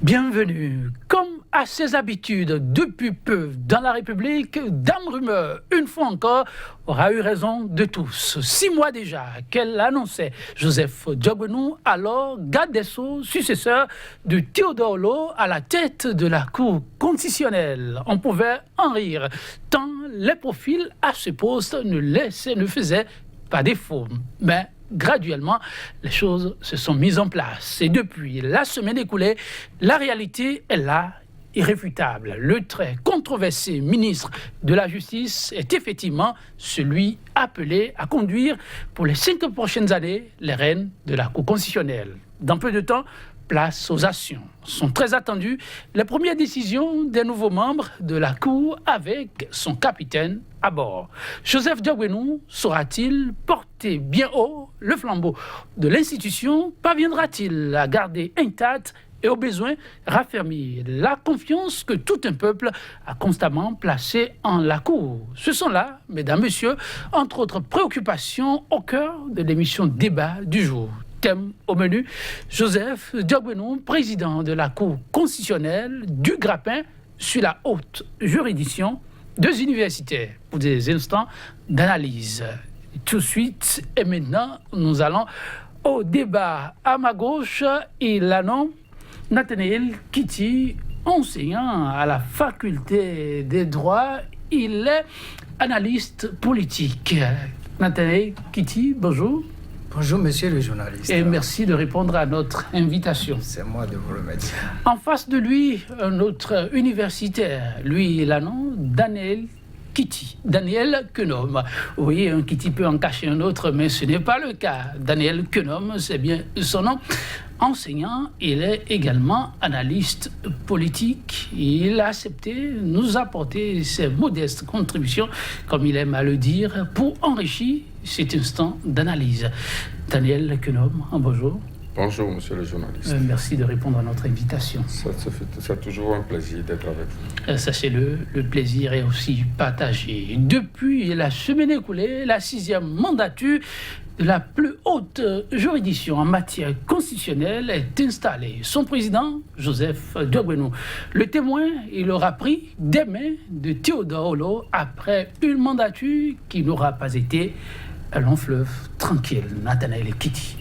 Bienvenue. Comme à ses habitudes depuis peu dans la République, Dame Rumeur, une fois encore, aura eu raison de tous. 6 mois déjà qu'elle annonçait Joseph Diogbenou, alors garde des Sceaux, successeur de Théodore Hollo à la tête de la Cour constitutionnelle. On pouvait en rire, tant les profils à ce poste ne faisaient pas défaut. Mais graduellement, les choses se sont mises en place. Et depuis la semaine écoulée, la réalité est là, irréfutable. Le très controversé ministre de la Justice est effectivement celui appelé à conduire pour les 5 prochaines années les rênes de la Cour constitutionnelle. Dans peu de temps, place aux actions. Sont très attendues les premières décisions des nouveaux membres de la Cour avec son capitaine à bord. Joseph Diogbenou saura-t-il porter bien haut le flambeau de l'institution? Parviendra-t-il à garder intact et au besoin raffermir la confiance que tout un peuple a constamment placée en la Cour? Ce sont là, mesdames, messieurs, entre autres préoccupations au cœur de l'émission Débat du jour. Thème au menu, Joseph Diogbenou, président de la Cour constitutionnelle du Grappin sur la haute juridiction, 2 universitaires pour des instants d'analyse. Tout de suite et maintenant, nous allons au débat. À ma gauche, il a nom Nathanaël Kitty, enseignant à la faculté des droits. Il est analyste politique. Nathanaël Kitty, bonjour. Bonjour, monsieur le journaliste. Et merci de répondre à notre invitation. C'est moi de vous remercier. En face de lui, un autre universitaire. Lui, il a nom Daniel Kitty. Daniel Quenom. Oui, un Kitty peut en cacher un autre, mais ce n'est pas le cas. Daniel Quenom, c'est bien son nom. Enseignant, il est également analyste politique. Il a accepté de nous apporter ses modestes contributions, comme il aime à le dire, pour enrichir cet instant d'analyse. Daniel Quenom, bonjour. Bonjour, monsieur le journaliste. Merci de répondre à notre invitation. C'est toujours un plaisir d'être avec vous. Sachez-le, le plaisir est aussi partagé. Depuis la semaine écoulée, la 6e mandature de la plus haute juridiction en matière constitutionnelle est installée. Son président, Joseph Diogbenou. Le témoin, il aura pris des mains de Théodore Hollo après une mandature qui n'aura pas été un long fleuve tranquille. Nathanaël Kitty.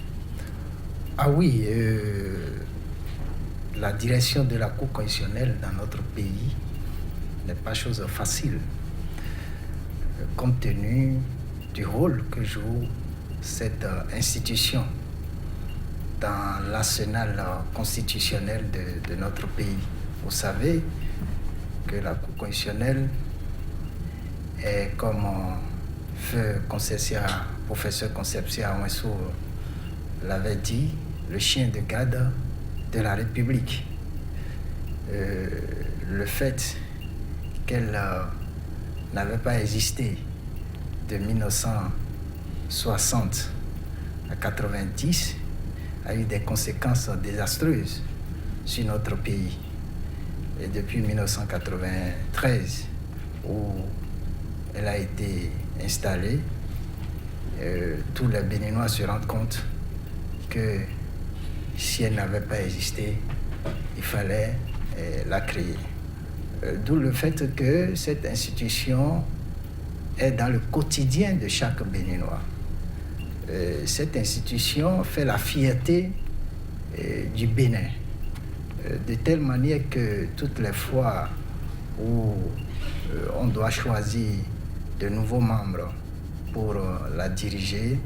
Ah oui, la direction de la Cour constitutionnelle dans notre pays n'est pas chose facile, compte tenu du rôle que joue cette institution dans l'arsenal constitutionnel de notre pays. Vous savez que la Cour constitutionnelle est, comme feu professeur Concepcia Ouensou l'avait dit, le chien de garde de la République. Le fait qu'elle n'avait pas existé de 1960 à 90 a eu des conséquences désastreuses sur notre pays. Et depuis 1993, où elle a été installée, tous les Béninois se rendent compte que si elle n'avait pas existé, il fallait la créer. D'où le fait que cette institution est dans le quotidien de chaque Béninois. Cette institution fait la fierté du Bénin, de telle manière que toutes les fois où on doit choisir de nouveaux membres pour la diriger,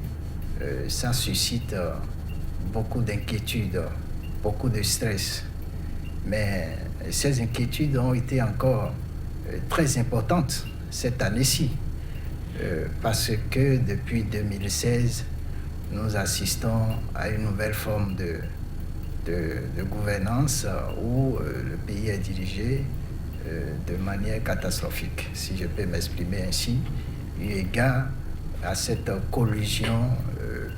ça suscite beaucoup d'inquiétudes, beaucoup de stress. Mais ces inquiétudes ont été encore très importantes cette année-ci, parce que depuis 2016, nous assistons à une nouvelle forme de gouvernance où le pays est dirigé de manière catastrophique, si je peux m'exprimer ainsi, eu égard à cette collusion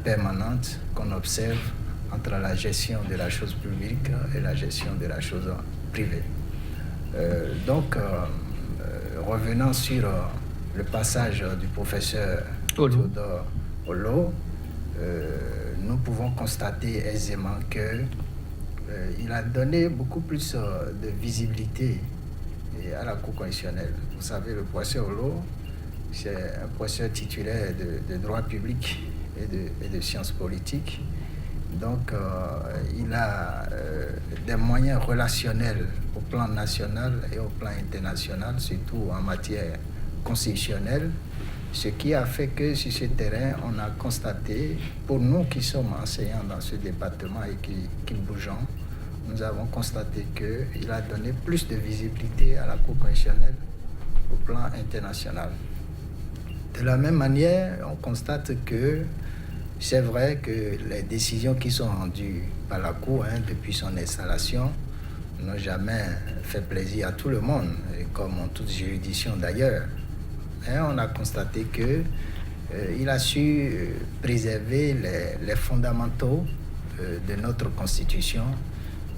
permanente qu'on observe entre la gestion de la chose publique et la gestion de la chose privée. Revenant sur le passage du professeur Théodore Hollo, nous pouvons constater aisément que il a donné beaucoup plus de visibilité à la Cour constitutionnelle. Vous savez, le professeur Olo, c'est un professeur titulaire de droit public et de sciences politiques. Donc, il a des moyens relationnels au plan national et au plan international, surtout en matière constitutionnelle, ce qui a fait que sur ce terrain, on a constaté, pour nous qui sommes enseignants dans ce département et qui bougeons, nous avons constaté qu'il a donné plus de visibilité à la Cour constitutionnelle au plan international. De la même manière, on constate que c'est vrai que les décisions qui sont rendues par la Cour depuis son installation n'ont jamais fait plaisir à tout le monde, et comme en toute juridiction d'ailleurs. Mais on a constaté qu'il a su préserver les fondamentaux de notre Constitution,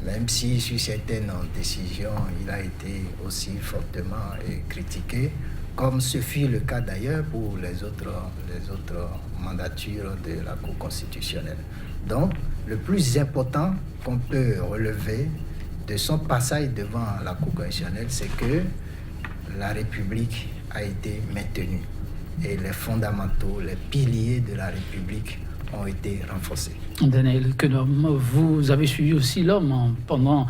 même si sur certaines décisions, il a été aussi fortement critiqué, comme ce fut le cas d'ailleurs pour les autres mandatures de la Cour constitutionnelle. Donc, le plus important qu'on peut relever de son passage devant la Cour constitutionnelle, c'est que la République a été maintenue et les fondamentaux, les piliers de la République ont été renforcés. Daniel Kenom, vous avez suivi aussi l'homme pendant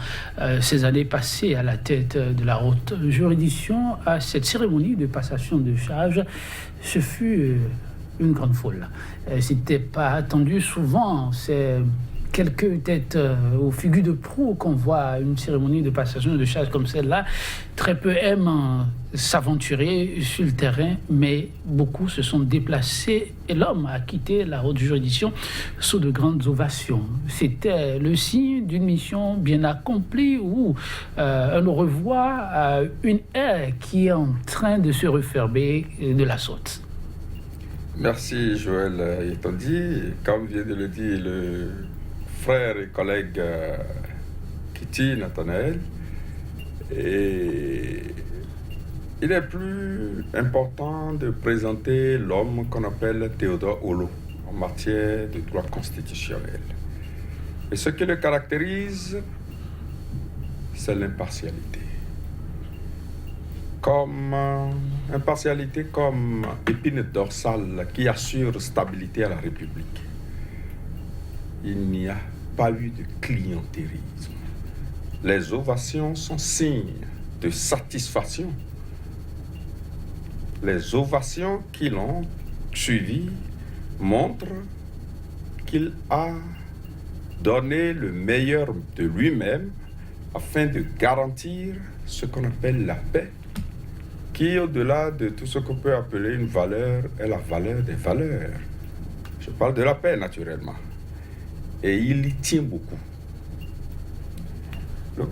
ces années passées à la tête de la haute juridiction. À cette cérémonie de passation de charge, ce fut une grande foule. C'était pas attendu souvent. C'est quelques têtes aux figures de proue qu'on voit à une cérémonie de passation de charge comme celle-là. Très peu aiment s'aventurer sur le terrain, mais beaucoup se sont déplacés et l'homme a quitté la haute juridiction sous de grandes ovations. C'était le signe d'une mission bien accomplie ou un au revoir à une ère qui est en train de se refermer de la sorte. Merci Joël Yetondi. Comme vient de le dire le frère et collègue Kitty Nathanaël, et il est plus important de présenter l'homme qu'on appelle Théodore Olo en matière de droit constitutionnel. Et ce qui le caractérise, c'est l'impartialité. Impartialité comme épine dorsale qui assure stabilité à la République. Il n'y a pas eu de clientélisme. Les ovations sont signes de satisfaction. Les ovations qui l'ont suivi montrent qu'il a donné le meilleur de lui-même afin de garantir ce qu'on appelle la paix, qui, au-delà de tout ce qu'on peut appeler une valeur, est la valeur des valeurs. Je parle de la paix, naturellement. Et il y tient beaucoup. Le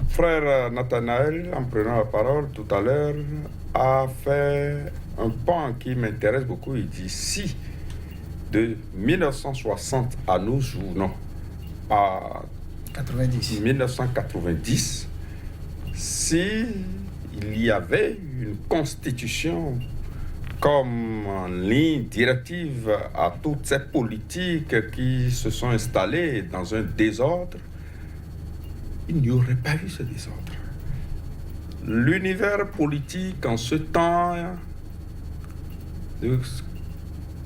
frère Nathanaël, en prenant la parole tout à l'heure, a fait un pan qui m'intéresse beaucoup. Il dit, si de 1960 à nos jours, non, à 1990, si il y avait une constitution comme ligne directive à toutes ces politiques qui se sont installées dans un désordre, il n'y aurait pas eu ce désordre. L'univers politique en ce temps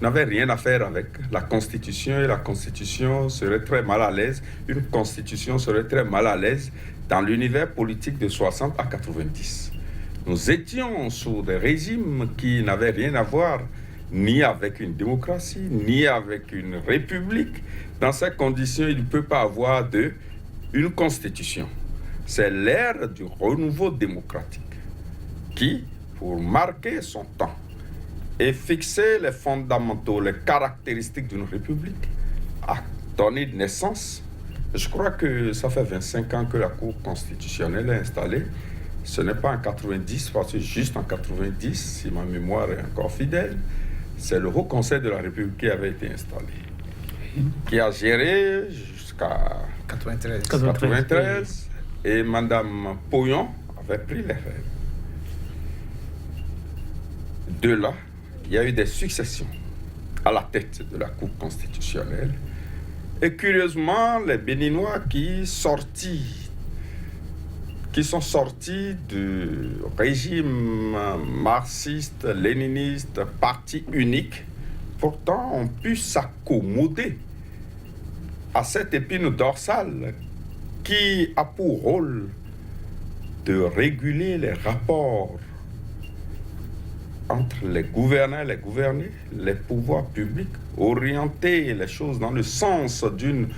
n'avait rien à faire avec la Constitution et la Constitution serait très mal à l'aise. Une Constitution serait très mal à l'aise dans l'univers politique de 60 à 90. Nous étions sous des régimes qui n'avaient rien à voir ni avec une démocratie, ni avec une république. Dans ces conditions, il ne peut pas avoir une constitution. C'est l'ère du renouveau démocratique qui, pour marquer son temps et fixer les fondamentaux, les caractéristiques d'une république, a donné naissance. Je crois que ça fait 25 ans que la Cour constitutionnelle est installée. Ce n'est pas en 90, parce que juste en 90, si ma mémoire est encore fidèle, c'est le Haut Conseil de la République qui avait été installé, qui a géré jusqu'à 93, et Madame Poyon avait pris les rênes. De là, il y a eu des successions à la tête de la Cour constitutionnelle, Et curieusement, les Béninois qui sont sortis du régime marxiste, léniniste, parti unique, pourtant ont pu s'accommoder à cette épine dorsale qui a pour rôle de réguler les rapports entre les gouvernants et les gouvernés, les pouvoirs publics, orienter les choses dans le sens d'une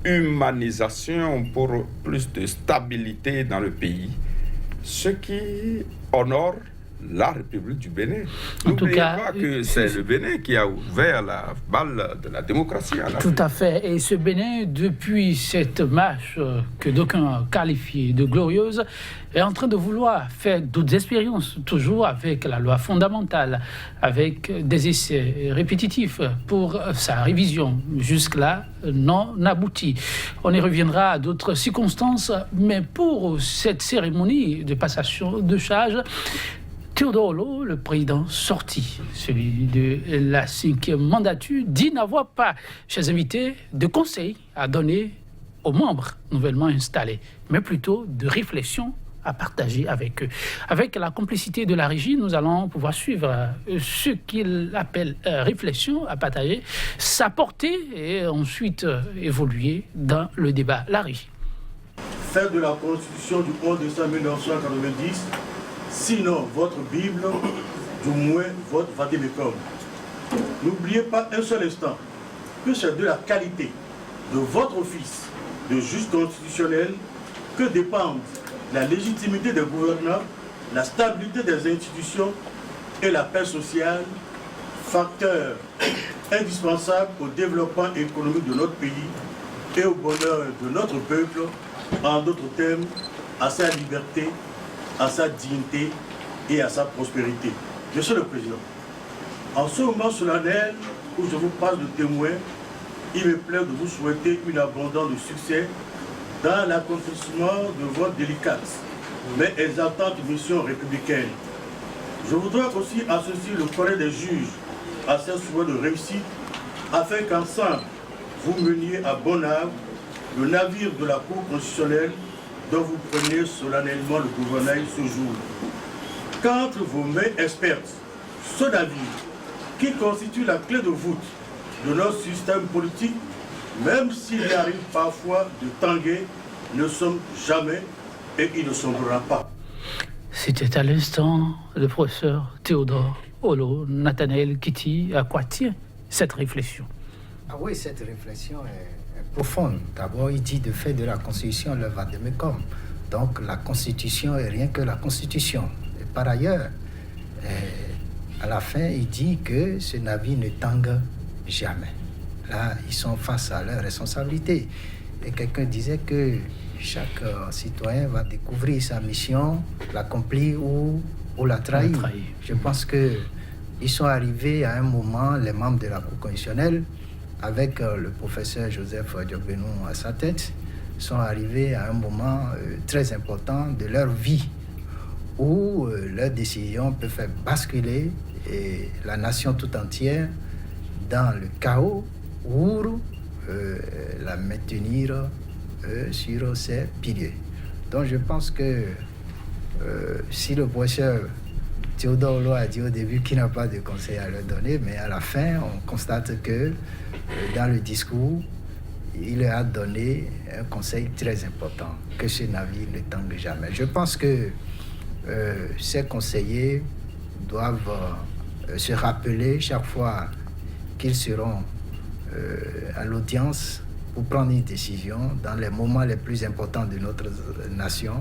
humanisation pour plus de stabilité dans le pays, ce qui honore la République du Bénin. N'oubliez pas que c'est le Bénin qui a ouvert la balle de la démocratie en Afrique. Tout à fait. Et ce Bénin, depuis cette marche que d'aucuns qualifient de glorieuse, est en train de vouloir faire d'autres expériences, toujours avec la loi fondamentale, avec des essais répétitifs pour sa révision, jusque-là non aboutie. On y reviendra à d'autres circonstances, mais pour cette cérémonie de passation de charge, Théodore Olo, le président sorti, celui de la 5e mandature, dit n'avoir pas, chers invités, de conseils à donner aux membres nouvellement installés, mais plutôt de réflexions à partager avec eux. Avec la complicité de la régie, nous allons pouvoir suivre ce qu'il appelle réflexion à partager, s'apporter et ensuite évoluer dans le débat. La régie. Faire de la Constitution du 11 décembre 1990, sinon votre Bible, du moins votre Vademecum. N'oubliez pas un seul instant que c'est de la qualité de votre office de juge constitutionnel que dépendent la légitimité des gouvernants, la stabilité des institutions et la paix sociale, facteurs indispensables au développement économique de notre pays et au bonheur de notre peuple, en d'autres termes, à sa liberté, à sa dignité et à sa prospérité. Monsieur le Président, en ce moment solennel où je vous passe de témoin, il me plaît de vous souhaiter une abondance de succès dans l'accomplissement de votre délicate mais exaltante mission républicaine. Je voudrais aussi associer le collège des juges à ces souhaits de réussite afin qu'ensemble vous meniez à bon âme le navire de la Cour constitutionnelle dont vous prenez solennellement le gouvernail ce jour. Qu'entre vos mains expertes, ce navire qui constitue la clé de voûte de notre système politique, même s'il arrive parfois de tanguer, ne sommes jamais et il ne sombrera pas. C'était à l'instant le professeur Théodore Olo, Nathanaël Kitty. À quoi tient cette réflexion? Ah oui, cette réflexion est profonde. D'abord, il dit de faire de la Constitution le Vademecum. Donc la Constitution est rien que la Constitution. Et par ailleurs, à la fin, il dit que ce navire ne tangue jamais. Là, ils sont face à leurs responsabilités. Et quelqu'un disait que chaque citoyen va découvrir sa mission, l'accomplir ou la trahir. Je pense qu'ils sont arrivés à un moment, les membres de la Cour constitutionnelle, avec le professeur Joseph Diogbenou à sa tête, sont arrivés à un moment très important de leur vie, où leurs décisions peuvent faire basculer la nation tout entière dans le chaos ou la maintenir sur ses piliers. Donc je pense que si le professeur Théodore Olo a dit au début qu'il n'a pas de conseil à leur donner, mais à la fin, on constate que dans le discours, il leur a donné un conseil très important, que ce navire ne tangue jamais. Je pense que ces conseillers doivent se rappeler chaque fois qu'ils seront à l'audience pour prendre une décision dans les moments les plus importants de notre nation.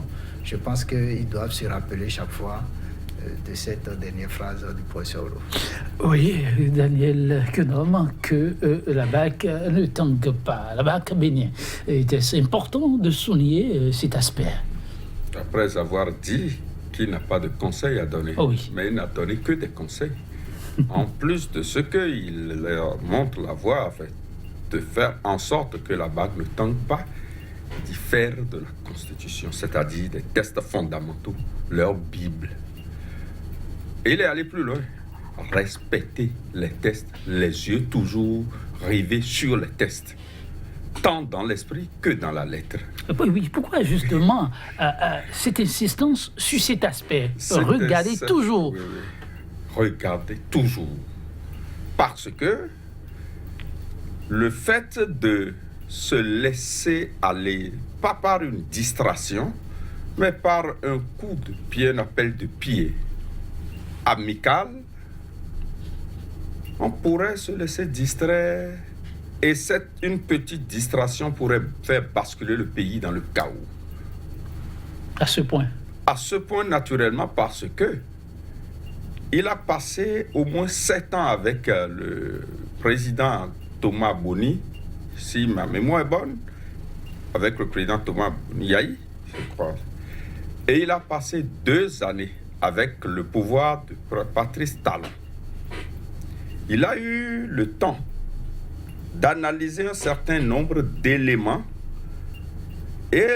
Je pense qu'ils doivent se rappeler chaque fois de cette dernière phrase du professeur Olo. Oui, Daniel Quenom, que la BAC ne tangue pas, la BAC Bénin. C'est important de souligner cet aspect. Après avoir dit qu'il n'a pas de conseils à donner, mais il n'a donné que des conseils. En plus de ce qu'il leur montre la voie, en fait, de faire en sorte que la BAC ne tangue pas, d'y faire de la Constitution, c'est-à-dire des textes fondamentaux, leur Bible. Et il est allé plus loin, respecter les textes, les yeux toujours rivés sur les textes. tant dans l'esprit que dans la lettre. Oui, pourquoi justement cette insistance sur cet aspect? Regardez toujours. Oui. Regardez toujours. Parce que le fait de se laisser aller, pas par une distraction, mais par un coup de pied, un appel de pied amical, on pourrait se laisser distraire et une petite distraction pourrait faire basculer le pays dans le chaos. À ce point? À ce point, naturellement, parce que il a passé au moins 7 ans avec le président Thomas Boni, si ma mémoire est bonne, avec le président Thomas Boni, je crois. Et il a passé 2 années avec le pouvoir de Patrice Talon. Il a eu le temps d'analyser un certain nombre d'éléments. Et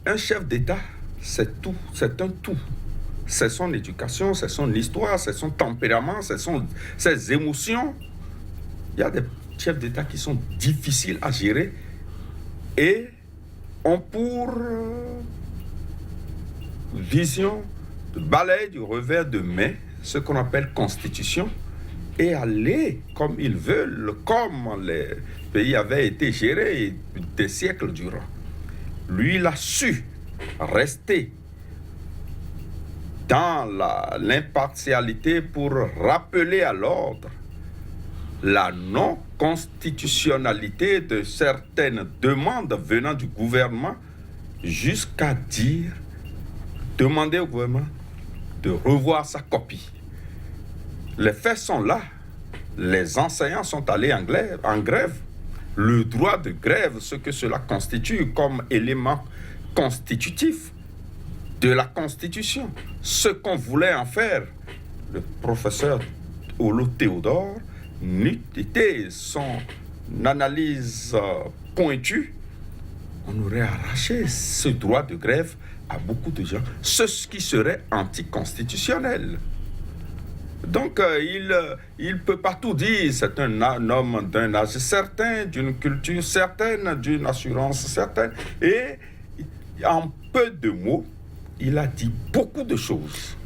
un chef d'État, c'est tout, c'est un tout. C'est son éducation, c'est son histoire, c'est son tempérament, c'est ses émotions. Il y a des chefs d'État qui sont difficiles à gérer et ont pour vision de balayer du revers de main ce qu'on appelle constitution et aller comme ils veulent, comme les pays avaient été gérés des siècles durant. Lui, il a su rester dans l'impartialité pour rappeler à l'ordre la non-constitutionnalité de certaines demandes venant du gouvernement jusqu'à demander au gouvernement de revoir sa copie. Les faits sont là. Les enseignants sont allés en grève. Le droit de grève, ce que cela constitue comme élément constitutif de la Constitution. Ce qu'on voulait en faire, le professeur Olo Théodore n'eût été son analyse pointue, on aurait arraché ce droit de grève à beaucoup de gens, ce qui serait anticonstitutionnel. Donc, il ne peut pas tout dire. C'est un homme d'un âge certain, d'une culture certaine, d'une assurance certaine. Et en peu de mots, il a dit beaucoup de choses.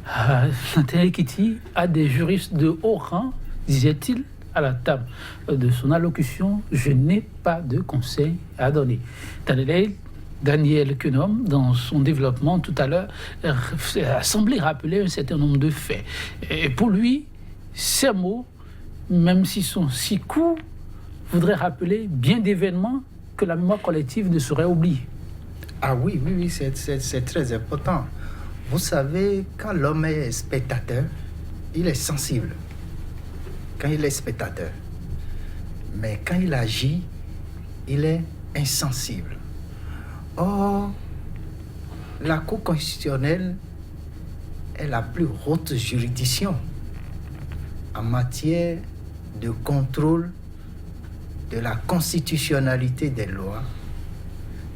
Nathaniel Kitty a des juristes de haut rang, disait-il à la table de son allocution. Je n'ai pas de conseils à donner. Daniel Quenom, dans son développement tout à l'heure, a semblé rappeler un certain nombre de faits. Et pour lui, ces mots, même s'ils sont si courts, voudraient rappeler bien d'événements que la mémoire collective ne saurait oublier. Ah oui, c'est très important. Vous savez, quand l'homme est spectateur, il est sensible. Quand il est spectateur. Mais quand il agit, il est insensible. Or, la Cour constitutionnelle est la plus haute juridiction en matière de contrôle de la constitutionnalité des lois,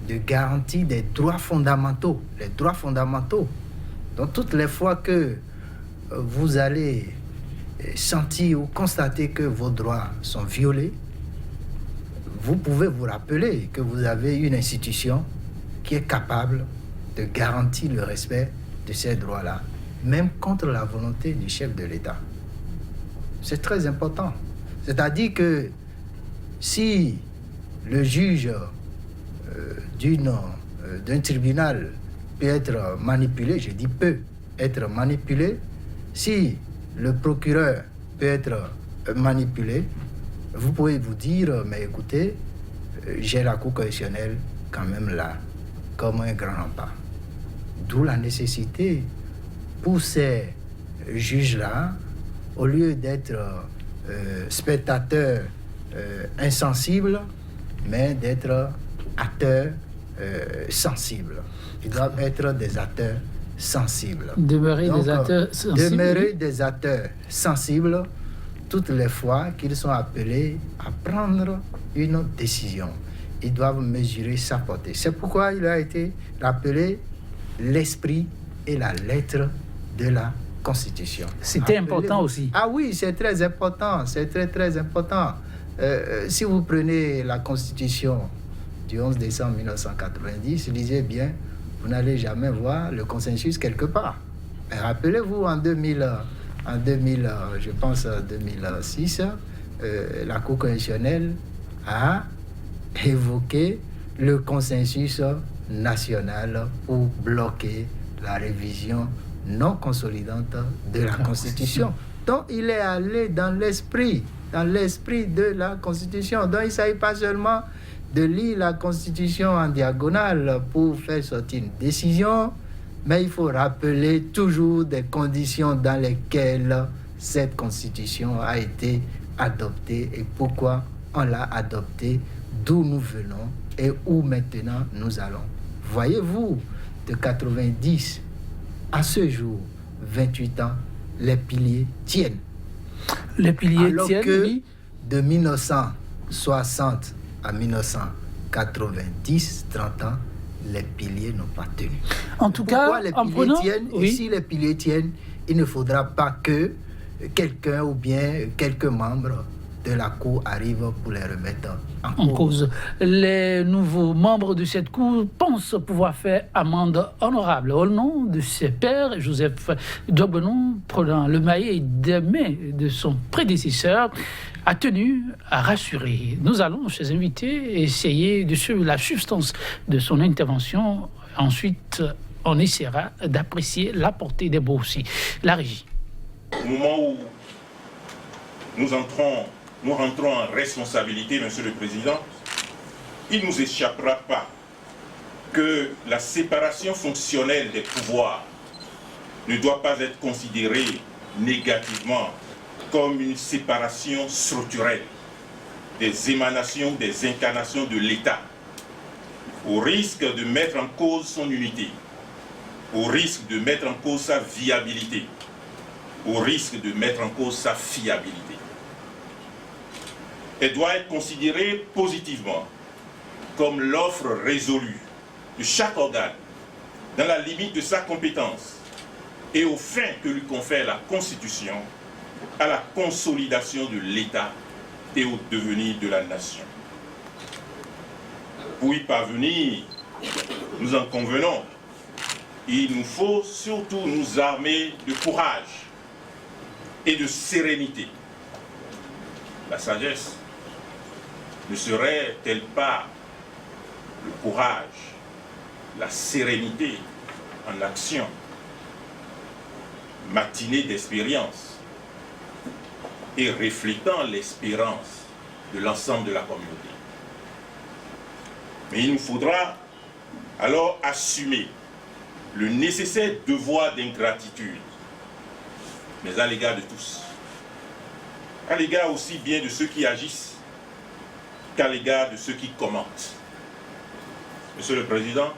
de garantie des droits fondamentaux. Les droits fondamentaux. Donc, toutes les fois que vous allez sentir ou constater que vos droits sont violés, vous pouvez vous rappeler que vous avez une institution qui est capable de garantir le respect de ces droits-là, même contre la volonté du chef de l'État. C'est très important. C'est-à-dire que si le juge d'un tribunal peut être manipulé, je dis peut être manipulé, si le procureur peut être manipulé, vous pouvez vous dire, mais écoutez, j'ai la Cour constitutionnelle quand même là, comme un grand rempart. D'où la nécessité pour ces juges-là, au lieu d'être spectateurs insensibles, mais d'être acteurs sensibles. Ils doivent être des acteurs sensibles. Demeurer des acteurs sensibles. Demeurer des acteurs sensibles toutes les fois qu'ils sont appelés à prendre une décision. Ils doivent mesurer sa portée. C'est pourquoi il a été rappelé l'esprit et la lettre de la Constitution. C'était important aussi. Ah oui, c'est très important. C'est très, très important. Si vous prenez la Constitution du 11 décembre 1990, lisez bien, vous n'allez jamais voir le consensus quelque part. Mais rappelez-vous, en 2000, je pense 2006, la Cour constitutionnelle a évoqué le consensus national pour bloquer la révision non consolidante de la Constitution. Donc, il est allé dans l'esprit de la Constitution. Donc, il ne s'agit pas seulement de lire la Constitution en diagonale pour faire sortir une décision, mais il faut rappeler toujours des conditions dans lesquelles cette Constitution a été adoptée et pourquoi on l'a adoptée, d'où nous venons et où maintenant nous allons. Voyez-vous, de 90 à ce jour, 28 ans, les piliers tiennent. Les piliers alors tiennent, que oui. de 1960 à 1990, 30 ans, les piliers n'ont pas tenu. En tout Pourquoi cas, les en piliers prenant... tiennent? oui. Et si les piliers tiennent, il ne faudra pas que quelqu'un ou bien quelques membres de la Cour arrivent pour les remettre en cause. Les nouveaux membres de cette Cour pensent pouvoir faire amende honorable. Au nom de ses pairs, Joseph Diobenon, prenant le maillet des mains de son prédécesseur, a tenu à rassurer. Nous allons, chers invités, essayer de suivre la substance de son intervention. Ensuite, on essaiera d'apprécier la portée des mots aussi. La régie. Au moment où nous rentrons en responsabilité, Monsieur le Président, il ne nous échappera pas que la séparation fonctionnelle des pouvoirs ne doit pas être considérée négativement comme une séparation structurelle des émanations, des incarnations de l'État, au risque de mettre en cause son unité, au risque de mettre en cause sa viabilité, au risque de mettre en cause sa fiabilité. Elle doit être considérée positivement comme l'offre résolue de chaque organe, dans la limite de sa compétence et aux fins que lui confère la Constitution, à la consolidation de l'État et au devenir de la nation. Pour y parvenir, nous en convenons, il nous faut surtout nous armer de courage et de sérénité. La sagesse ne serait-elle pas le courage, la sérénité en action, matinée d'expérience et reflétant l'espérance de l'ensemble de la communauté? Mais il nous faudra alors assumer le nécessaire devoir d'ingratitude, mais à l'égard de tous, à l'égard aussi bien de ceux qui agissent qu'à l'égard de ceux qui commentent. Monsieur le Président,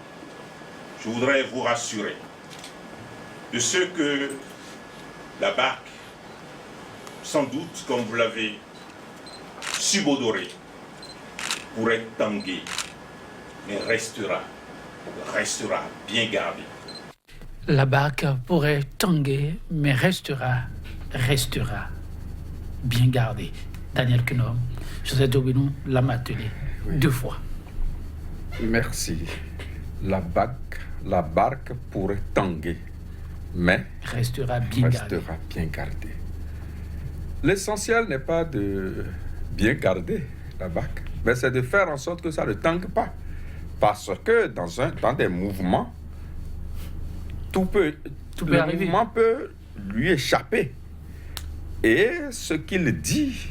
je voudrais vous rassurer de ce que la BAC, sans doute, comme vous l'avez subodoré, pourrait tanguer, mais restera bien gardée. La BAC pourrait tanguer, mais restera bien gardée. Daniel Quenom, Joseph Diobenon l'a maintenu 2 fois. Merci. La barque pourrait tanguer, mais restera bien gardée. L'essentiel n'est pas de bien garder la barque, mais c'est de faire en sorte que ça ne tangue pas. Parce que dans des mouvements, le arriver. mouvement peut lui échapper. Et ce qu'il dit,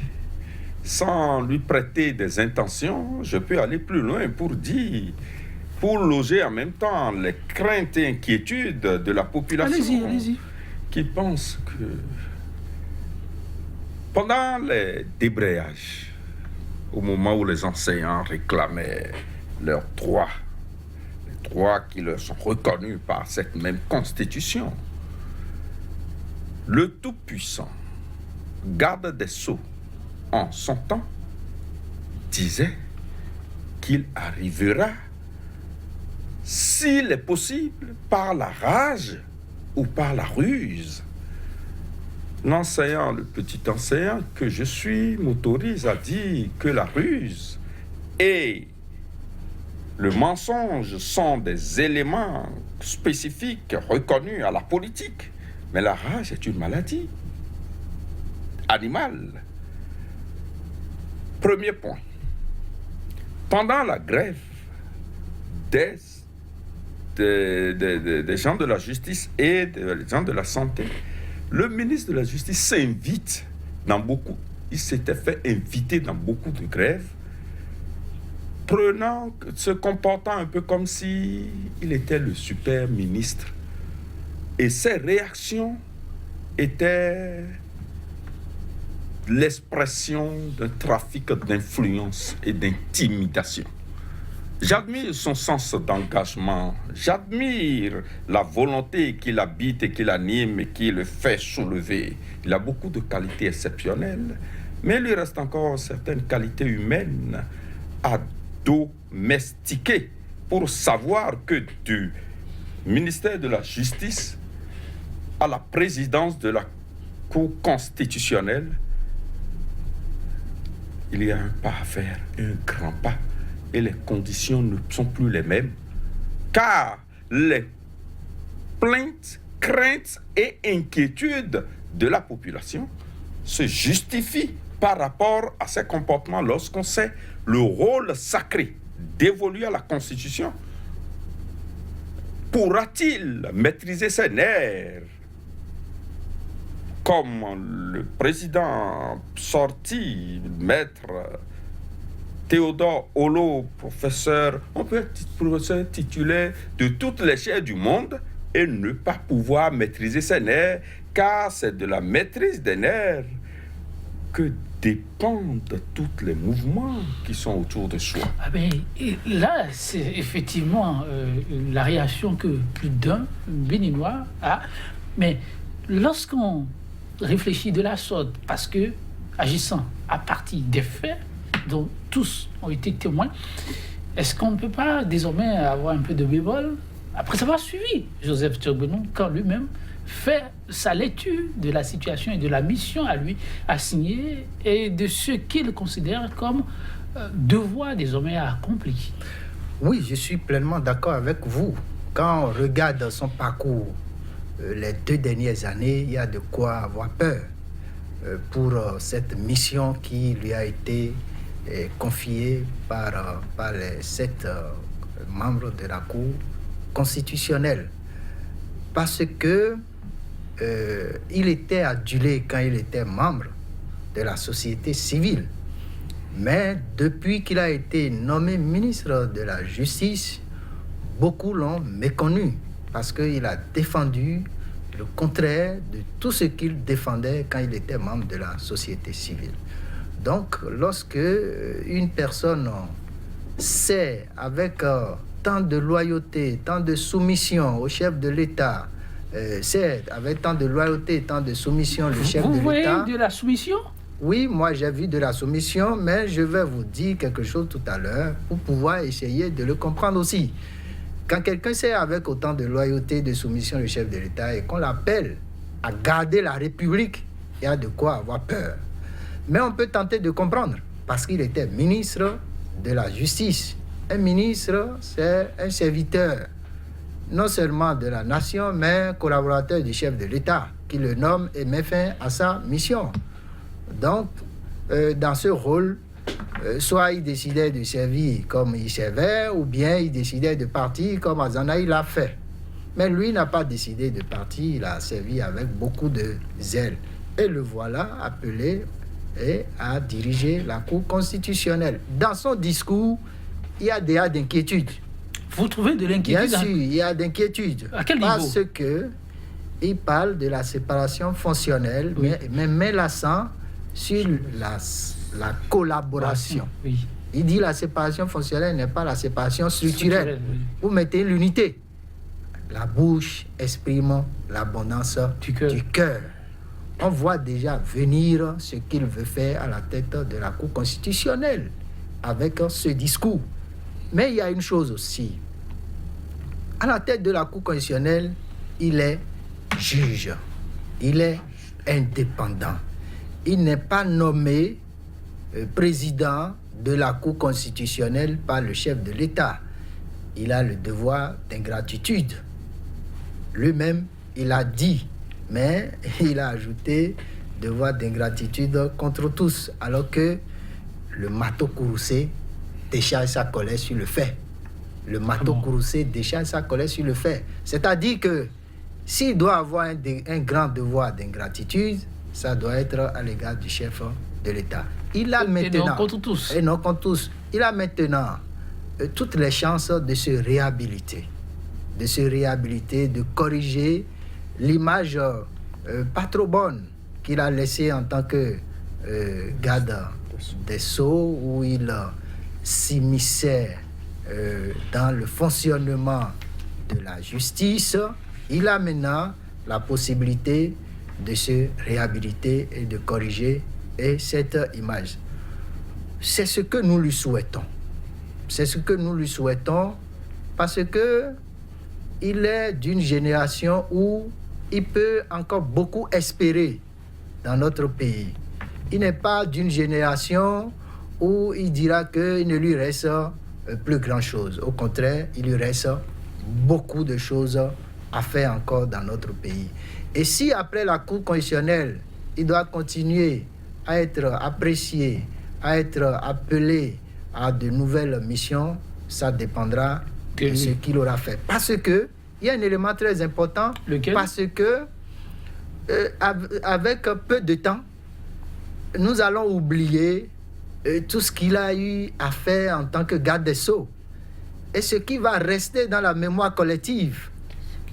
sans lui prêter des intentions, je peux aller plus loin pour loger en même temps les craintes et inquiétudes de la population. Allez-y. Qui pense que pendant les débrayages, au moment où les enseignants réclamaient leurs droits, les droits qui leur sont reconnus par cette même Constitution, le Tout-Puissant, garde des Sceaux, en son temps, disait qu'il arrivera, s'il est possible, par la rage ou par la ruse. L'enseignant, le petit enseignant que je suis, m'autorise à dire que la ruse est Le mensonge sont des éléments spécifiques reconnus à la politique. Mais la rage est une maladie animale. Premier point. Pendant la grève des gens de la justice et des gens de la santé, le ministre de la Justice il s'était fait inviter dans beaucoup de grèves, se comportant un peu comme si il était le super ministre. Et ses réactions étaient l'expression d'un trafic d'influence et d'intimidation. J'admire son sens d'engagement, j'admire la volonté qu'il habite et qu'il anime et qui le fait soulever. Il a beaucoup de qualités exceptionnelles, mais il lui reste encore certaines qualités humaines à domestiquer pour savoir que du ministère de la Justice à la présidence de la Cour constitutionnelle, il y a un pas à faire, un grand pas. Et les conditions ne sont plus les mêmes, car les plaintes, craintes et inquiétudes de la population se justifient par rapport à ces comportements lorsqu'on sait le rôle sacré dévolu à la Constitution. Pourra-t-il maîtriser ses nerfs comme le président sorti, maître Théodore Holo, professeur titulaire de toutes les chaires du monde, et ne pas pouvoir maîtriser ses nerfs, car c'est de la maîtrise des nerfs que dépendent tous les mouvements qui sont autour de soi. Ah ben, là, c'est effectivement la réaction que plus d'un Béninois a. Mais lorsqu'on réfléchit de la sorte, parce que, agissant à partir des faits, dont tous ont été témoins, est-ce qu'on ne peut pas désormais avoir un peu de bémol après avoir suivi Joseph Tchogbenou quand lui-même fait sa lecture de la situation et de la mission à lui assignée et de ce qu'il considère comme devoir désormais accompli? Oui, je suis pleinement d'accord avec vous. Quand on regarde son parcours, les 2 dernières années, il y a de quoi avoir peur pour cette mission qui lui a été confiée par les 7 membres de la Cour constitutionnelle. Parce que il était adulé quand il était membre de la société civile. Mais depuis qu'il a été nommé ministre de la Justice, beaucoup l'ont méconnu parce qu'il a défendu le contraire de tout ce qu'il défendait quand il était membre de la société civile. Donc, lorsque une personne sait avec tant de loyauté, tant de soumission au chef de l'État, c'est avec tant de loyauté, tant de soumission le chef de l'État... Vous voyez de la soumission? Oui, moi j'ai vu de la soumission, mais je vais vous dire quelque chose tout à l'heure pour pouvoir essayer de le comprendre aussi. Quand quelqu'un sait avec autant de loyauté, de soumission le chef de l'État et qu'on l'appelle à garder la République, il y a de quoi avoir peur. Mais on peut tenter de comprendre, parce qu'il était ministre de la Justice. Un ministre, c'est un serviteur, non seulement de la nation, mais collaborateur du chef de l'État, qui le nomme et met fin à sa mission. Donc, dans ce rôle, soit il décidait de servir comme il servait, ou bien il décidait de partir comme Azanaï l'a fait. Mais lui n'a pas décidé de partir, il a servi avec beaucoup de zèle. Et le voilà appelé à diriger la Cour constitutionnelle. Dans son discours, il y a des d'inquiétude. Vous trouvez de l'inquiétude? Bien sûr, il y a d'inquiétude. À quel niveau? Parce que il parle de la séparation fonctionnelle, oui, mais met l'accent sur la collaboration. Oui. Il dit la séparation fonctionnelle n'est pas la séparation structurelle. Oui. Vous mettez l'unité. La bouche exprime l'abondance du cœur. On voit déjà venir ce qu'il veut faire à la tête de la Cour constitutionnelle avec ce discours. Mais il y a une chose aussi. À la tête de la Cour constitutionnelle, il est juge. Il est indépendant. Il n'est pas nommé président de la Cour constitutionnelle par le chef de l'État. il a le devoir d'ingratitude. Lui-même, il a dit, mais il a ajouté devoir d'ingratitude contre tous, alors que le Mato Kouroussé décharge sa colère sur le fait. Le Mato Kouroussé décharge sa colère sur le fait. C'est-à-dire que s'il doit avoir un grand devoir d'ingratitude, ça doit être à l'égard du chef de l'État. Il a maintenant... Et non contre tous. Et non contre tous. Il a maintenant toutes les chances de se réhabiliter. De corriger l'image pas trop bonne qu'il a laissée en tant que garde des Sceaux, où il s'immisçait dans le fonctionnement de la justice. Il a maintenant la possibilité de se réhabiliter et de corriger cette image. C'est ce que nous lui souhaitons. C'est ce que nous lui souhaitons parce que il est d'une génération où il peut encore beaucoup espérer dans notre pays. Il n'est pas d'une génération où il dira qu'il ne lui reste plus grand-chose. Au contraire, il lui reste beaucoup de choses à faire encore dans notre pays. Et si après la Cour constitutionnelle, il doit continuer à être apprécié, à être appelé à de nouvelles missions, ça dépendra de ce qu'il aura fait. Parce que, il y a un élément très important. Lequel? Parce que, avec peu de temps, nous allons oublier tout ce qu'il a eu à faire en tant que garde des Sceaux. Et ce qui va rester dans la mémoire collective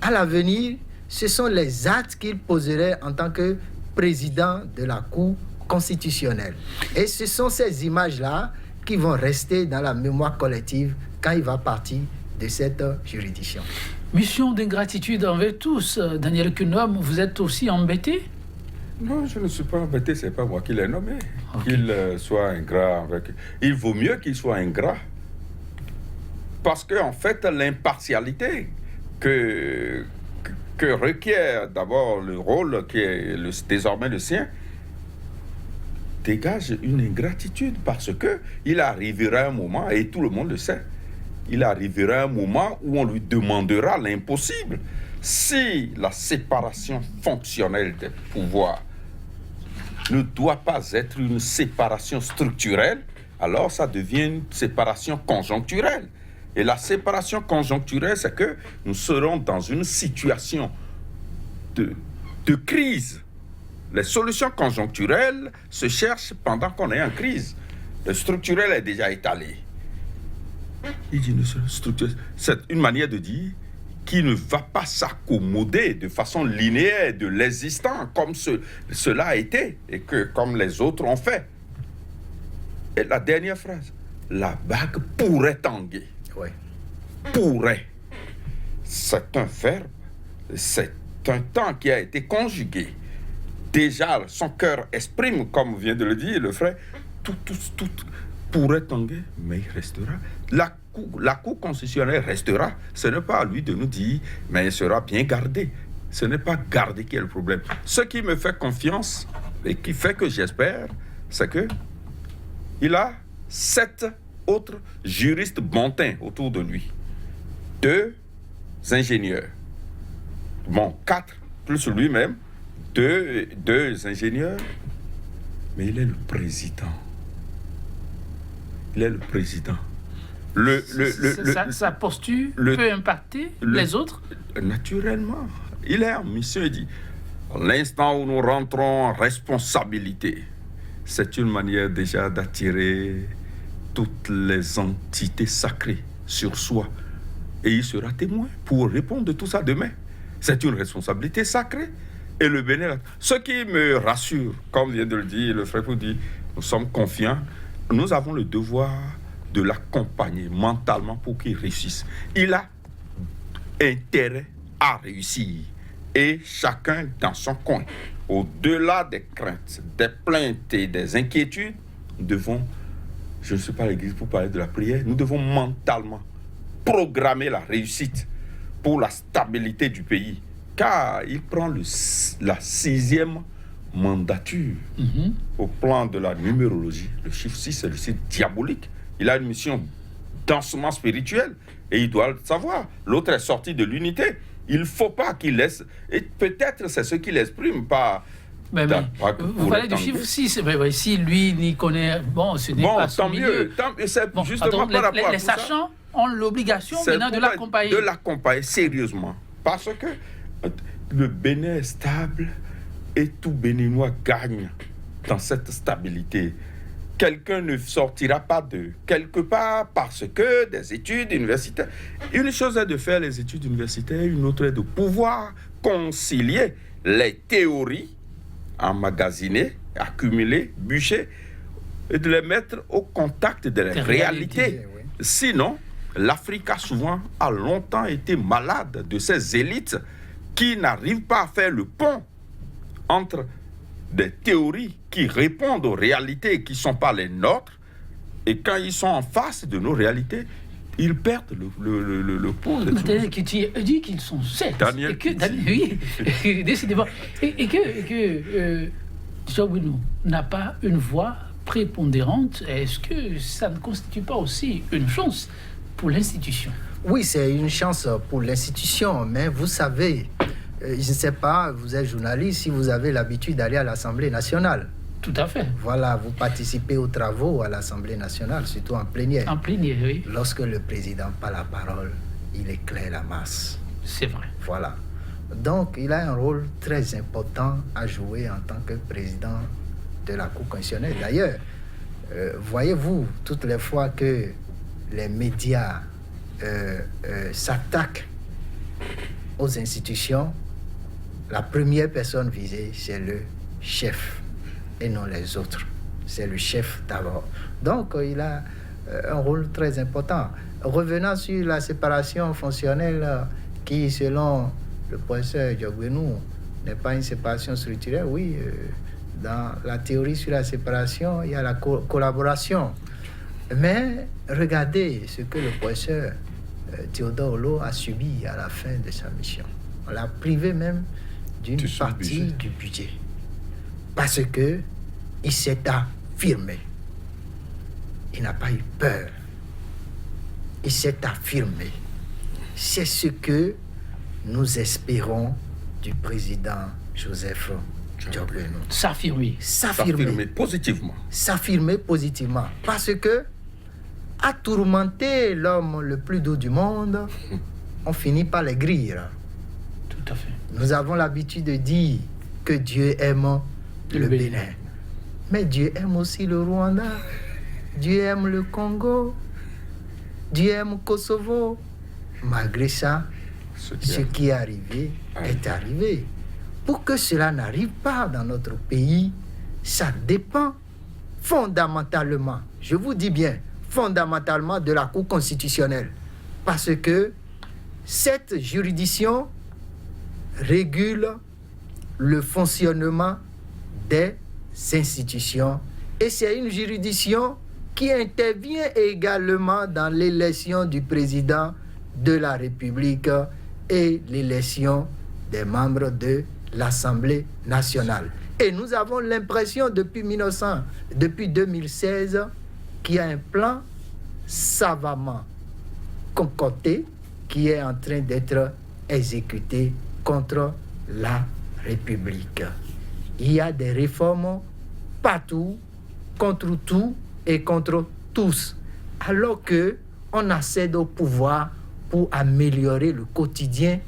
à l'avenir, ce sont les actes qu'il poserait en tant que président de la Cour constitutionnelle. Et ce sont ces images-là qui vont rester dans la mémoire collective quand il va partir de cette juridiction. Mission d'ingratitude envers tous. Daniel Kunom, vous êtes aussi embêté? Non, je ne suis pas embêté, c'est pas moi qui l'ai nommé. Okay. Qu'il soit ingrat avec... Il vaut mieux qu'il soit ingrat. Parce que, en fait, l'impartialité que requiert d'abord le rôle qui est désormais le sien, dégage une ingratitude parce que il arrivera un moment, et tout le monde le sait, il arrivera un moment où on lui demandera l'impossible. Si la séparation fonctionnelle des pouvoirs ne doit pas être une séparation structurelle, alors ça devient une séparation conjoncturelle. Et la séparation conjoncturelle, c'est que nous serons dans une situation de crise. Les solutions conjoncturelles se cherchent pendant qu'on est en crise. Le structurel est déjà étalé. Il dit c'est une manière de dire qui ne va pas s'accommoder de façon linéaire de l'existant comme cela a été et que comme les autres ont fait. Et la dernière phrase, la bague pourrait tanguer. Oui. Pourrait. C'est un verbe, c'est un temps qui a été conjugué. Déjà, son cœur exprime, comme vient de le dire le frère, tout pourrait tanguer, mais il restera. La Cour constitutionnelle restera. Ce n'est pas à lui de nous dire, mais il sera bien gardé. Ce n'est pas garder qui est le problème. Ce qui me fait confiance et qui fait que j'espère, c'est que il a 7 autres juristes bontins autour de lui. 2 ingénieurs. Bon, 4 plus lui-même. 2 ingénieurs. Mais il est le président. Il est le président. Sa posture peut impacter les autres? Naturellement. Il est en mission, il dit, à l'instant où nous rentrons en responsabilité, c'est une manière déjà d'attirer toutes les entités sacrées sur soi. Et il sera témoin pour répondre de tout ça demain. C'est une responsabilité sacrée. Et le bénéfice. Ce qui me rassure, comme vient de le dire le frère Poudi, nous sommes confiants, nous avons le devoir de l'accompagner mentalement pour qu'il réussisse. Il a intérêt à réussir. Et chacun dans son coin. Au-delà des craintes, des plaintes et des inquiétudes, nous devons, je ne suis pas à l'église pour parler de la prière, nous devons mentalement programmer la réussite pour la stabilité du pays. Car il prend la 6e mandature. Au plan de la numérologie. Le chiffre 6, c'est le chiffre diabolique. Il a une mission dansement spirituel. Et il doit le savoir. L'autre est sorti de l'unité. Il ne faut pas qu'il laisse... Et peut-être c'est ce qui l'exprime, pas... Mais vous parlez du chiffre 6. Si lui n'y connaît... Bon, ce n'est pas son milieu. Tant mieux. C'est justement par rapport à les tout ça. sachants ont l'obligation maintenant de l'accompagner. De l'accompagner sérieusement. Parce que le Bénin est stable et tout Béninois gagne dans cette stabilité. Quelqu'un ne sortira pas de quelque part parce que des études universitaires. Une chose est de faire les études universitaires, une autre est de pouvoir concilier les théories emmagasinées, accumulées, bûchées, et de les mettre au contact de la réalité. Oui. Sinon, l'Afrique a longtemps été malade de ces élites qui n'arrivent pas à faire le pont entre des théories qui répondent aux réalités qui ne sont pas les nôtres, et quand ils sont en face de nos réalités, ils perdent le pont. Daniel Kitty dit qu'ils sont 7. Daniel oui, décidément. Et que Diogbenou n'a pas une voix prépondérante. Est-ce que ça ne constitue pas aussi une chance pour l'institution? Oui, c'est une chance pour l'institution, mais vous savez, je ne sais pas, vous êtes journaliste, si vous avez l'habitude d'aller à l'Assemblée nationale. Tout à fait. Voilà, vous participez aux travaux à l'Assemblée nationale, surtout en plénière. En plénière, oui. Lorsque le président prend la parole, il éclaire la masse. C'est vrai. Voilà. Donc, il a un rôle très important à jouer en tant que président de la Cour constitutionnelle. D'ailleurs, voyez-vous, toutes les fois que les médias s'attaquent aux institutions, la première personne visée, c'est le chef et non les autres. C'est le chef d'abord. Donc, il a un rôle très important. Revenant sur la séparation fonctionnelle qui, selon le professeur Diogbenou, n'est pas une séparation structurelle, oui, dans la théorie sur la séparation, il y a la collaboration. Mais regardez ce que le professeur Théodore Olo a subi à la fin de sa mission. On l'a privé même d'une partie du budget. Parce que il s'est affirmé. Il n'a pas eu peur. Il s'est affirmé. C'est ce que nous espérons du président Joseph Diogbenou. S'affirmer. S'affirmer positivement. S'affirmer positivement. Parce que à tourmenter l'homme le plus doux du monde, on finit par les griller. Tout à fait. Nous avons l'habitude de dire que Dieu aime le Bénin. Mais Dieu aime aussi le Rwanda. Dieu aime le Congo. Dieu aime Kosovo. Malgré ça, ce qui est arrivé est arrivé. Pour que cela n'arrive pas dans notre pays, ça dépend fondamentalement, je vous dis bien, fondamentalement de la Cour constitutionnelle. Parce que cette juridiction régule le fonctionnement des institutions. Et c'est une juridiction qui intervient également dans l'élection du président de la République et l'élection des membres de l'Assemblée nationale. Et nous avons l'impression depuis 2016 qu'il y a un plan savamment concocté qui est en train d'être exécuté contre la République. Il y a des réformes partout, contre tout et contre tous, alors qu'on accède au pouvoir pour améliorer le quotidien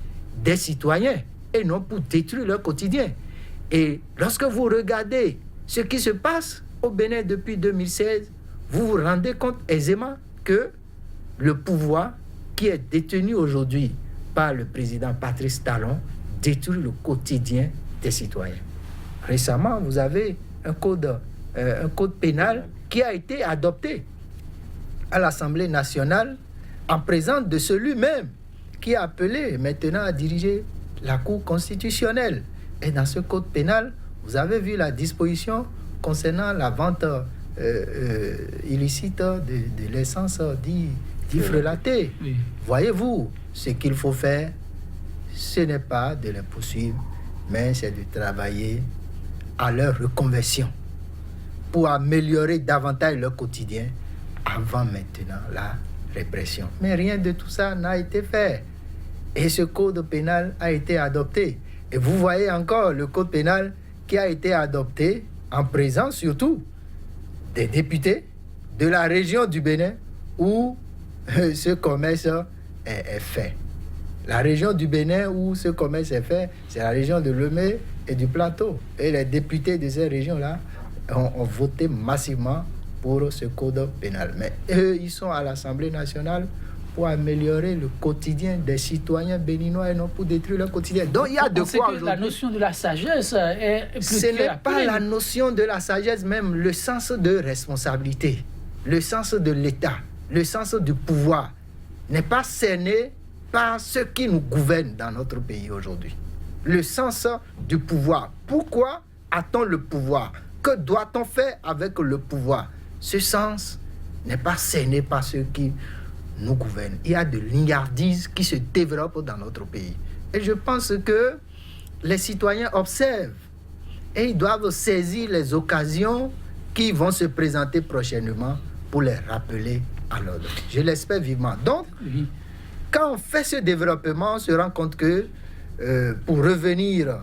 des citoyens et non pour détruire leur quotidien. Et lorsque vous regardez ce qui se passe au Bénin depuis 2016, vous vous rendez compte aisément que le pouvoir qui est détenu aujourd'hui par le président Patrice Talon détruit le quotidien des citoyens. Récemment, vous avez un code pénal qui a été adopté à l'Assemblée nationale en présence de celui-même qui est appelé maintenant à diriger la Cour constitutionnelle. Et dans ce code pénal, vous avez vu la disposition concernant la vente illicite de l'essence dit frelatée. Oui. Voyez-vous, ce qu'il faut faire, ce n'est pas de les poursuivre, mais c'est de travailler à leur reconversion pour améliorer davantage leur quotidien avant maintenant la répression. Mais rien de tout ça n'a été fait. Et ce code pénal a été adopté. Et vous voyez encore le code pénal qui a été adopté en présence surtout des députés de la région du Bénin où ce commerce est fait. La région du Bénin où ce commerce est fait, c'est la région de Lemay et du Plateau. Et les députés de ces régions-là ont voté massivement pour ce code pénal. Mais eux, ils sont à l'Assemblée nationale pour améliorer le quotidien des citoyens béninois et non pour détruire leur quotidien. Donc il y a de quoi aujourd'hui. La notion de la sagesse est plus Ce n'est pas la notion de la sagesse, même le sens de responsabilité, le sens de l'État, le sens du pouvoir n'est pas cerné par ceux qui nous gouvernent dans notre pays aujourd'hui. Le sens du pouvoir. Pourquoi a-t-on le pouvoir? Que doit-on faire avec le pouvoir? Ce sens n'est pas cerné par ceux qui nous gouvernent. Il y a de l'ignardise qui se développe dans notre pays. Et je pense que les citoyens observent et ils doivent saisir les occasions qui vont se présenter prochainement pour les rappeler à l'ordre. Je l'espère vivement. Donc, oui, quand on fait ce développement, on se rend compte que, pour revenir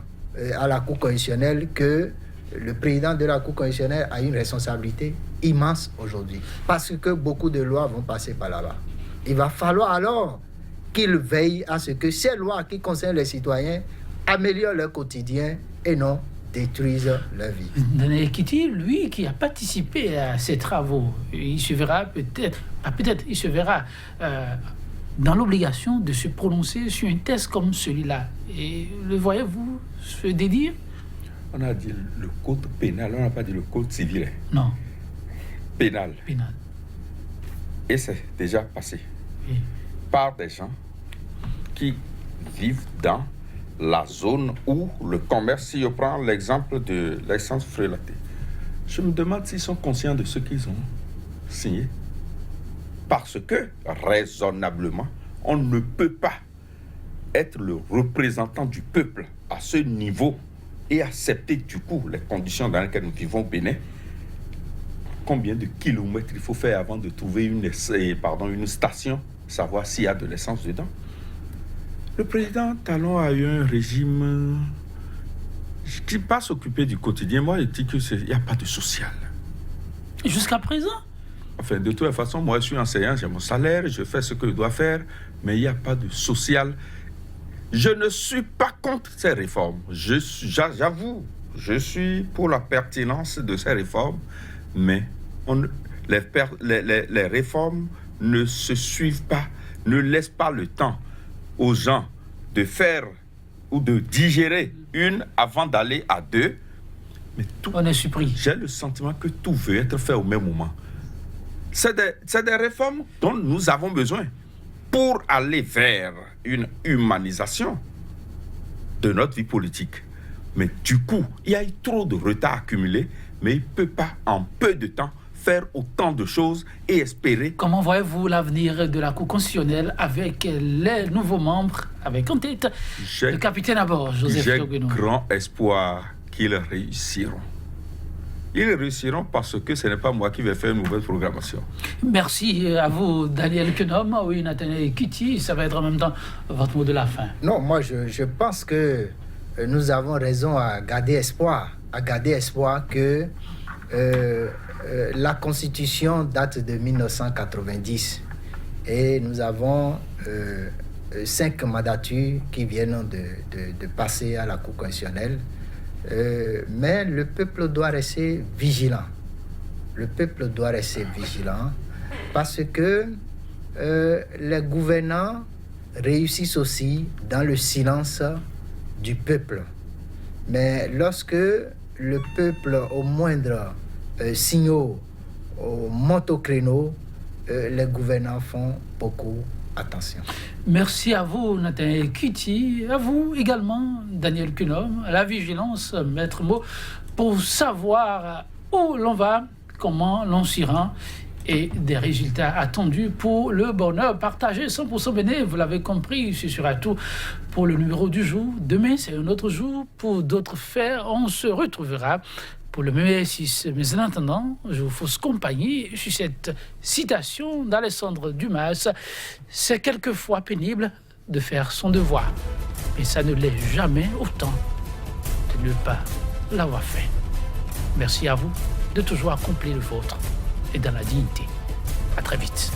à la Cour constitutionnelle, que le président de la Cour constitutionnelle a une responsabilité immense aujourd'hui. Parce que beaucoup de lois vont passer par là-bas. Il va falloir alors qu'il veille à ce que ces lois qui concernent les citoyens améliorent leur quotidien et non détruisent leur vie. Daniel Kiti, lui, qui a participé à ces travaux, il se verra il se verra dans l'obligation de se prononcer sur un texte comme celui-là. Et le voyez-vous se dédire? On a dit le code pénal, on n'a pas dit le code civil. Non. Pénal. Pénal. Et c'est déjà passé. Oui. Par des gens qui vivent dans la zone où le commerce, si je prends l'exemple de l'essence frélatée, je me demande s'ils sont conscients de ce qu'ils ont signé. Parce que, raisonnablement, on ne peut pas être le représentant du peuple à ce niveau et accepter du coup les conditions dans lesquelles nous vivons au Bénin. Combien de kilomètres il faut faire avant de trouver une station, savoir s'il y a de l'essence dedans. Le président Talon a eu un régime qui ne pas s'occuper du quotidien. Moi, je dis qu'il n'y a pas de social. Jusqu'à présent? Enfin, de toute façon, moi, je suis enseignant, j'ai mon salaire, je fais ce que je dois faire, mais il n'y a pas de social. Je ne suis pas contre ces réformes. J'avoue, je suis pour la pertinence de ces réformes, mais les réformes ne se suivent pas, ne laissent pas le temps aux gens de faire ou de digérer une avant d'aller à deux. Mais tout, on est surpris. J'ai le sentiment que tout veut être fait au même moment. C'est des réformes dont nous avons besoin pour aller vers une humanisation de notre vie politique. Mais du coup, il y a eu trop de retard accumulé, mais il ne peut pas en peu de temps faire autant de choses et espérer. Comment voyez-vous l'avenir de la Cour constitutionnelle avec les nouveaux membres, avec en tête le capitaine à bord, Joseph Togeno? J'ai grand espoir qu'ils réussiront. Ils réussiront parce que ce n'est pas moi qui vais faire une nouvelle programmation. Merci à vous, Daniel Kunom. Oui, Nathaniel Kiti, ça va être en même temps votre mot de la fin. Non, moi je pense que nous avons raison à garder espoir que la Constitution date de 1990 et nous avons 5 mandatures qui viennent de passer à la Cour constitutionnelle. Mais le peuple doit rester vigilant. Le peuple doit rester vigilant parce que les gouvernants réussissent aussi dans le silence du peuple. Mais lorsque le peuple, au moindre signaux, monte au créneau, les gouvernants font beaucoup attention. Merci à vous, Nathaniel Kiti, à vous également, Daniel Kunom, à la vigilance, maître mot, pour savoir où l'on va, comment l'on s'y rend et des résultats attendus pour le bonheur partagé 100% béné. Vous l'avez compris, ce sera tout pour le numéro du jour. Demain, c'est un autre jour. Pour d'autres faits, on se retrouvera pour le M6. Mais en attendant, je vous fausse compagnie sur cette citation d'Alexandre Dumas. C'est quelquefois pénible de faire son devoir, mais ça ne l'est jamais autant de ne pas l'avoir fait. Merci à vous de toujours accomplir le vôtre et dans la dignité. À très vite.